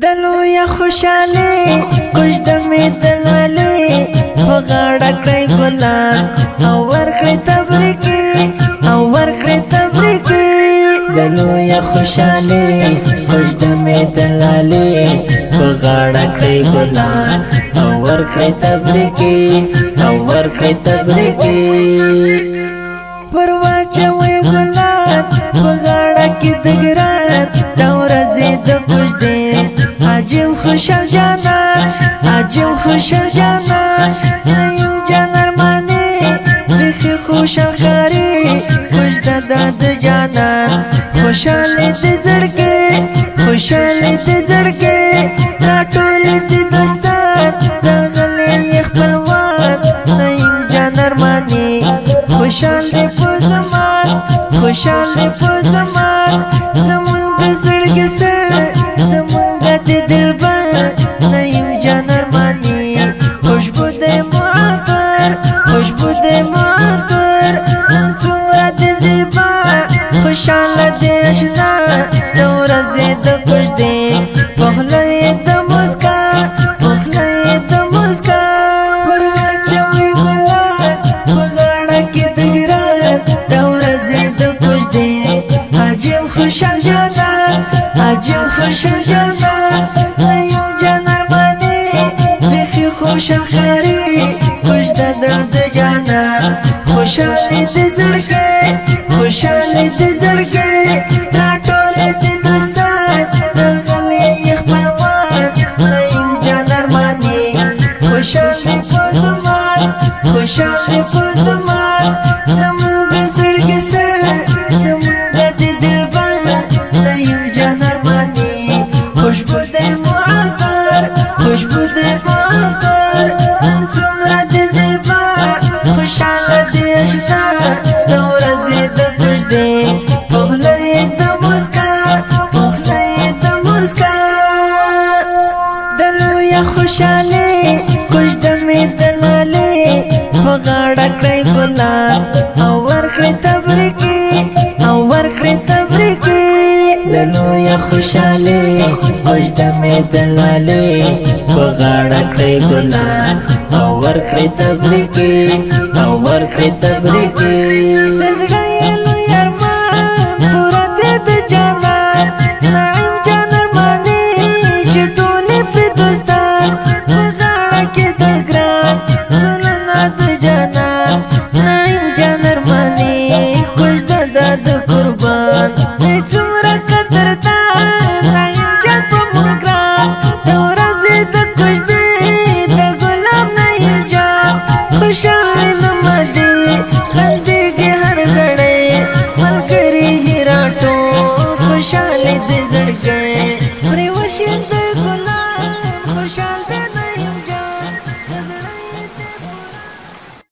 دلو یا خوشالی کش دمی دلالی فغاڑا کڑی گلان او ورکڑی تبریکی دلو یا خوشالی کش دمی دلالی فغاڑا کڑی گلان او ورکڑی تبریکی پرواچوی گلان فغاڑا کی دگران دور زید کش دیم عجیب خوشل جانان نیم جان ارمانی بخی خوشل خاری خوش داد جانان خوشالی دی زڑکے راٹولی دی دستان راغلی اخبلوان نیم جان ارمانی خوشال دی پوزمان زمون دی زڑک سر زمون دی دل بر نیم جان ارمانی خوشبو دی معطر سمرا دی زیبا خوشال دی اشنا نورا زید کش دی مخلای دی مسکا پرواچوی گلان مغاڑا کی دگران نورا زید کش دی عجیب خوشل جانان نیم جان ارمانی بخی خوشل خاری خوش داد جانان خوشالی دی زڑکے راٹولی دی دستان راغلی اخبلوان نیم جان ارمانی خوشالی پوزمان زمون دی زڑک سر زمون دی دل بر نیم جان ارمانی خوشبو دی معطر سمرا دی زیبا خوشال دی اشنا نورا زید کش دی مخلای دی مسکا دلو یا خوشالی کش دمی دلالی فغاڑا کڑی گلان او ورکڑی تبریکی دلو یا خوشالی کش دمی دلالی فغاڑا کڑی گلان او ورکڑی تبریکی دزڑایلو یارمان پورا دید جانان نعیم جان ارمانی چٹولی پی دوستان فغاڑا کی دگران گلنا دو جانان نعیم جان ارمانی خوش داد قربان سمرا قدردان نعیم جان پا مگران دورا زید کش دی دا غلام نعیم جان خوشالی